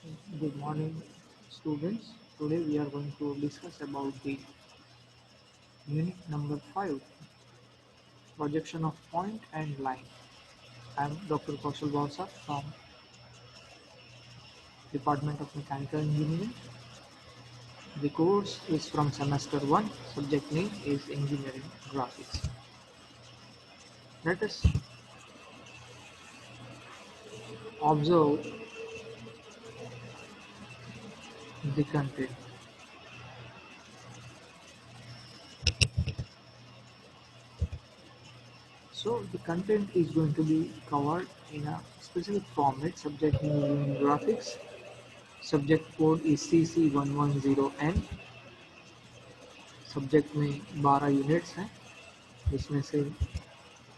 Good morning, students. Today we are going to discuss about the unit number 5, projection of point and line. I am Dr. Kaushal Bhavsar from Department of Mechanical Engineering. The course is from semester 1. Subject name is Engineering Graphics. Let us observe the content. So the content is going to be covered in a specific format. Subject name is Engineering Graphics. Subject code is CC110N. Subject में 12 units हैं जिसमें से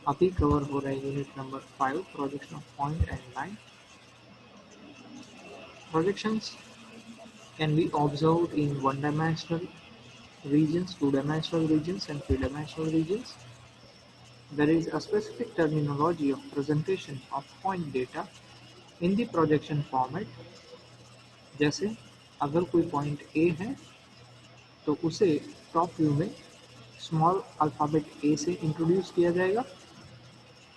अभी cover हो रहा है unit number 5 projection of point and line. Projections can be observed in one-dimensional regions, two-dimensional regions and three-dimensional regions. There is a specific terminology of presentation of point data in the projection format. जैसे अगर कोई point A है तो उसे top view में small alphabet A से introduce किया जाएगा.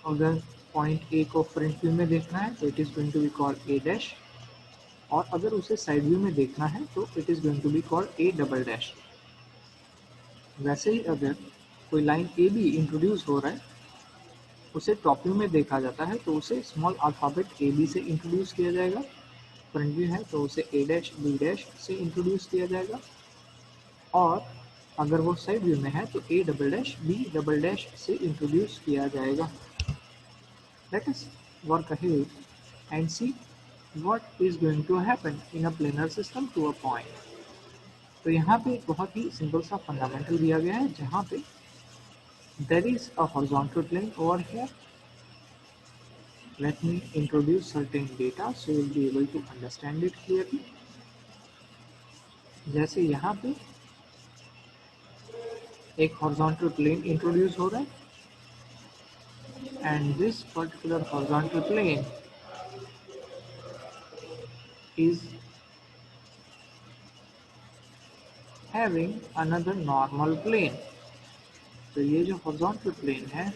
अगर पॉइंट A को फ्रंट व्यू में देखना है तो it is going to be called A dash, और अगर उसे साइड व्यू में देखना है तो it is going to be called A double dash. वैसे ही अगर कोई लाइन ए बी इंट्रोड्यूस हो रहा है उसे टॉप व्यू में देखा जाता है तो उसे स्मॉल अल्फ़ाबेट ए बी से इंट्रोड्यूस किया जाएगा. फ्रंट व्यू है तो उसे ए डैश बी डैश से इंट्रोड्यूस किया जाएगा, और अगर वो साइड व्यू में है तो A double dash B double dash से इंट्रोड्यूस किया जाएगा. Let us work ahead and see what is going to happen in a planar system to a point. तो यहाँ पे एक बहुत ही सिंपल सा फंडामेंटल दिया गया है जहाँ पे there is a horizontal plane over here. Let me introduce certain data so you'll be able to understand it clearly. जैसे यहाँ पे एक horizontal plane introduce हो रहा है, and this particular horizontal plane is having another normal plane. तो ये जो horizontal plane है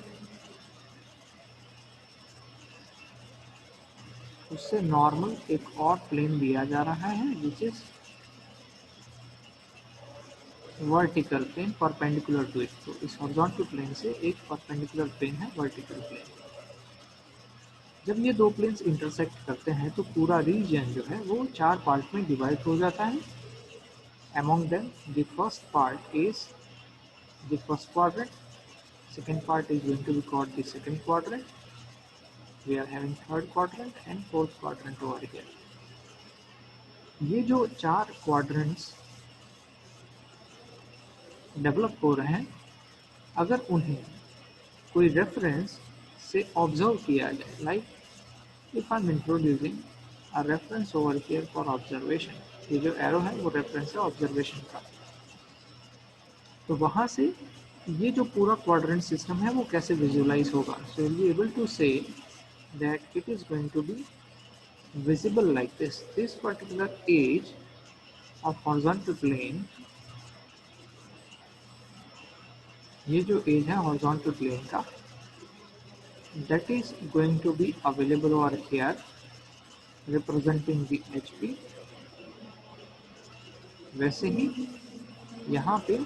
उससे नॉर्मल एक और प्लेन दिया जा रहा है which is vertical plane perpendicular to it. तो इस हॉरिजॉन्टल प्लेन से एक परपेंडिकुलर प्लेन है वर्टिकल प्लेन. जब ये दो प्लेन्स इंटरसेक्ट करते हैं तो पूरा रीजन जो है वो 4 पार्ट में डिवाइड हो जाता है. Among them the first part is the first quadrant, second part is going to be called the second quadrant. We are having third quadrant and fourth quadrant over here. ये जो 4 quadrants develop हो रहे हैं, अगर उन्हें कोई reference से observe किया जाए, like if I am introducing a reference over here for observation, ये जो एरो है वो रेफरेंस है ऑब्जर्वेशन का, तो वहाँ से ये जो पूरा क्वाड्रेंट सिस्टम है वो कैसे विजुअलाइज होगा. So you will be able to say that it is going to be visible like this. This particular edge of horizontal plane, ये जो edge है horizontal plane का, that is going to be available over here representing the HP. वैसे ही यहाँ पे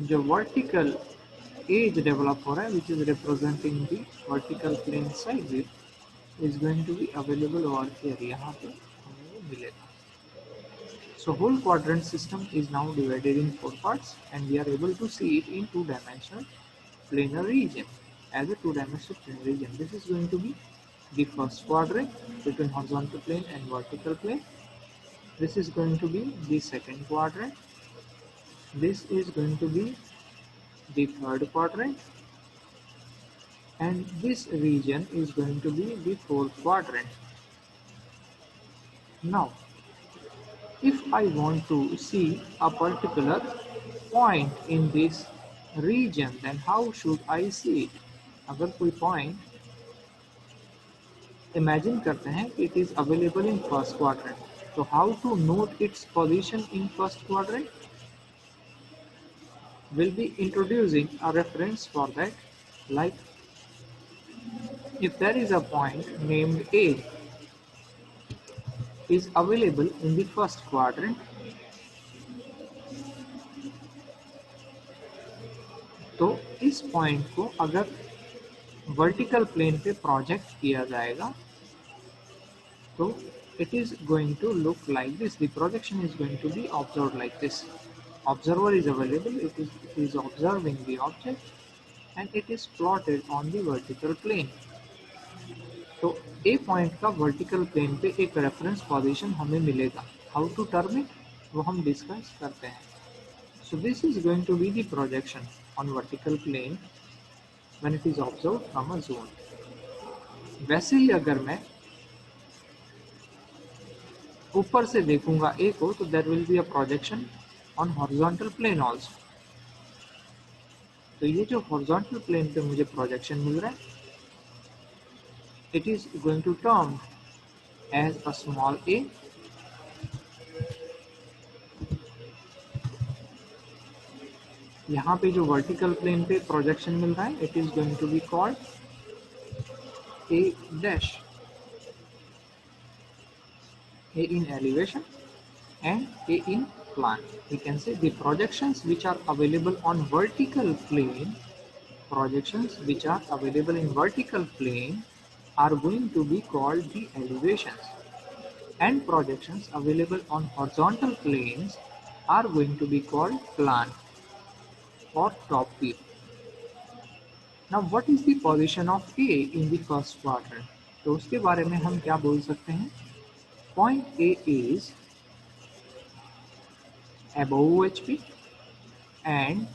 जो vertical edge develop हो रहा है which is representing the vertical plane side view is going to be available over here. यहाँ पे हमें वो मिलेगा. So whole quadrant system is now divided in 4 parts and we are able to see it in 2-dimensional planar region as a 2-dimensional planar region. This is going to be the first quadrant between horizontal plane and vertical plane. This is going to be the second quadrant. This is going to be the third quadrant, and this region is going to be the fourth quadrant. Now if I want to see a particular point in this region, then how should I see it? अगर कोई point imagine करते हैं कि it is available in first quadrant, So how to note its position in first quadrant? We'll be introducing a reference for that, like if there is a point named A is available in the first quadrant, तो इस point को अगर vertical plane पे project किया जाएगा तो it is going to look like this. The projection is going to be observed like this. Observer is available, it is observing the object and it is plotted on the vertical plane. तो A point का vertical plane पे एक reference position हमें मिलेगा. How to term it वो हम discuss करते हैं. So this is going to be the projection on vertical plane when it is observed from a zone. वैसे ही अगर मैं ऊपर से देखूंगा A को तो there will be a projection on horizontal plane also. तो ये जो horizontal plane पे मुझे projection मिल रहा है, it is going to term as a small a. यहाँ पे जो vertical plane पे projection मिल रहा है, it is going to be called a dash. A in elevation and A in plan. We can say the projections which are available on vertical plane, projections which are available in vertical plane are going to be called the elevations, and projections available on horizontal planes are going to be called plan or top view. Now what is the position of A in the first quadrant? तो उसके बारे में हम क्या बोल सकते हैं? Point A is above HP and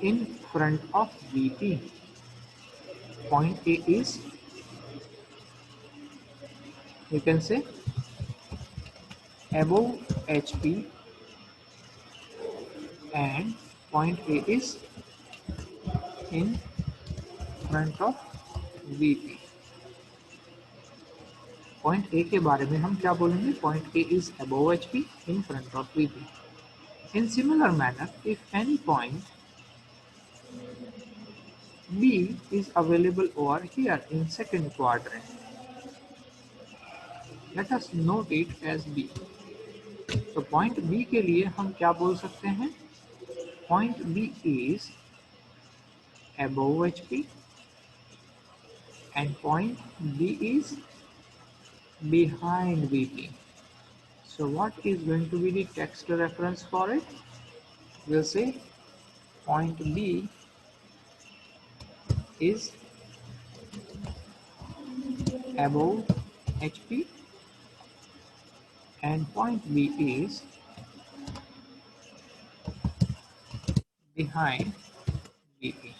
in front of VP. Point A is, you can say, above HP and point A is in front of VP. Point A के बारे में हम क्या बोलेंगे? Point A is above HP in front of VP. In similar manner, if any point B is available over here in second quadrant, let us note it as B. तो point B के लिए हम क्या बोल सकते हैं? Point B is above HP and point B is behind VP. So what is going to be the text reference for it? We'll say point B is above HP and point B is behind VP.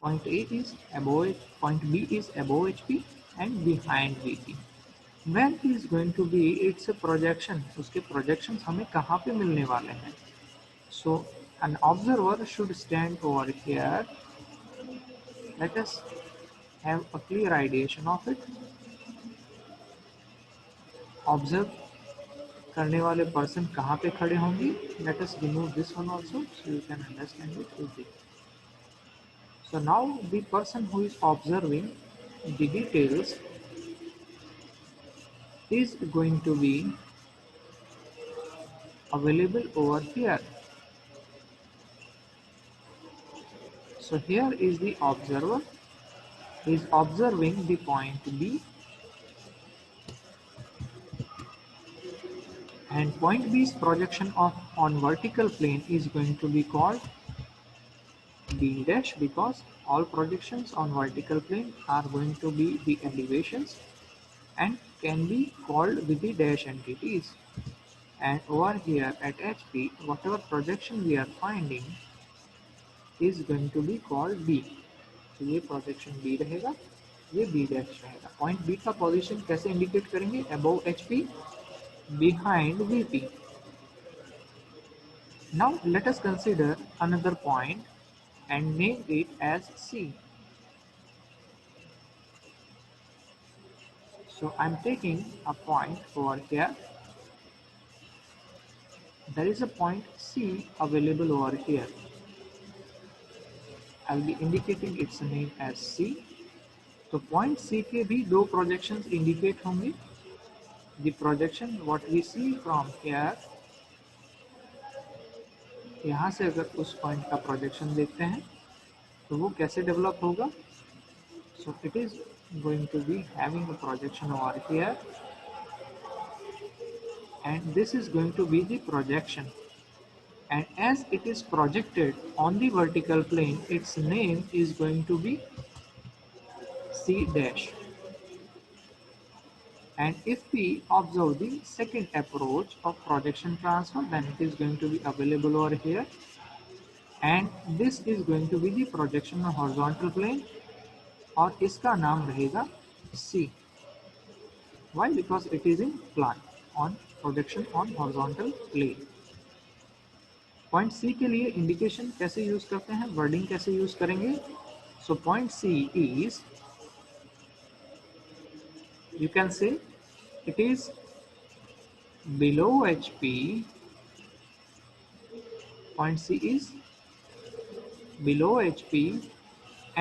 Point A is above, point B is above HP and behind VP. Where is going to be its projection? उसके projections हमें कहाँ पे मिलने वाले हैं? So an observer should stand over here. Let us have a clear ideation of it. Observe करने वाले person कहाँ पे खड़े होंगे? Let us remove this one also so you can understand it easily. So now the person who is observing the details is going to be available over here. So here is the observer. He is observing the point B, and point B's projection on vertical plane is going to be called B dash, because all projections on vertical plane are going to be the elevations and can be called with the dash entities. And over here at HP, whatever projection we are finding is going to be called B. तो ये projection B रहेगा, ये B dash रहेगा. Point B का position कैसे indicate करेंगे? Above HP, behind VP. Now let us consider another point and name it as C. So I'm taking a point over here. There is a point C available over here. I'll be indicating its name as C. तो point C के भी दो projections indicate होंगे. The projection what we see from here, यहाँ से अगर उस point का प्रोजेक्शन देखते हैं तो वो कैसे डेवलप होगा. So it is going to be having a projection over here and this is going to be the projection, and as it is projected on the vertical plane, its name is going to be C dash. And if we observe the second approach of projection transfer, then it is going to be available over here, and this is going to be the projection on horizontal plane और इसका नाम रहेगा C. Why? Because it is in plan on projection on horizontal plane. Point C के लिए indication कैसे use करते हैं, wording कैसे यूज करेंगे. So point C is, you can say it is below HP. Point C is below HP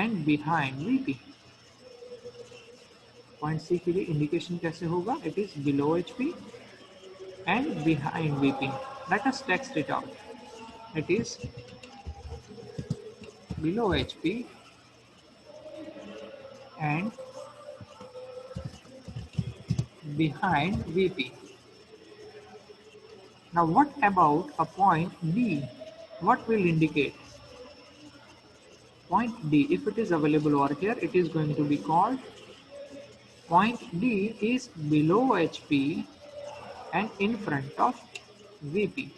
and behind VP. Point C के लिए indication कैसे होगा, it is below HP and behind VP. Let us text it out. It is below HP and behind VP. Now what about a point D? What will indicate? Point D, if it is available over here, it is going to be called point D is below HP and in front of VP.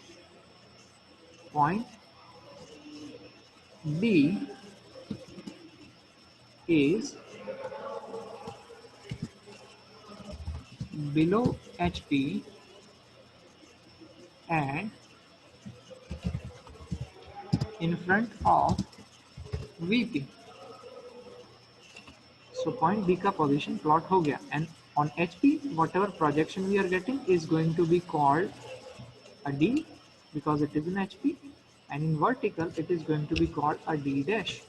Point D is below HP and in front of VP. So point B का position plot हो गया, and on HP whatever projection we are getting is going to be called a D because it is in HP, and in vertical it is going to be called a D dash.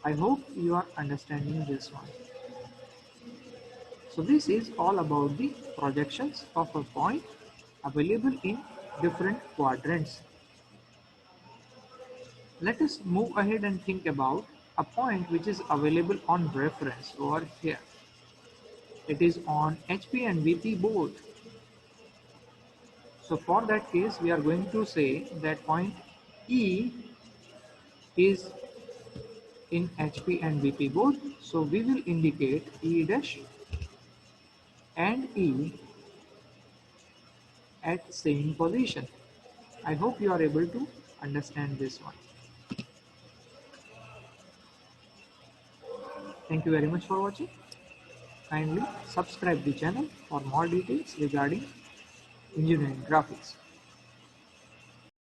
I hope you are understanding this one. So this is all about the projections of a point available in different quadrants. Let us move ahead and think about a point which is available on reference over here. It is on HP and VP both. So for that case, we are going to say that point E is in HP and VP both. So we will indicate E dash and E at same position. I hope you are able to understand this one. Thank you very much for watching. Kindly subscribe the channel for more details regarding engineering graphics.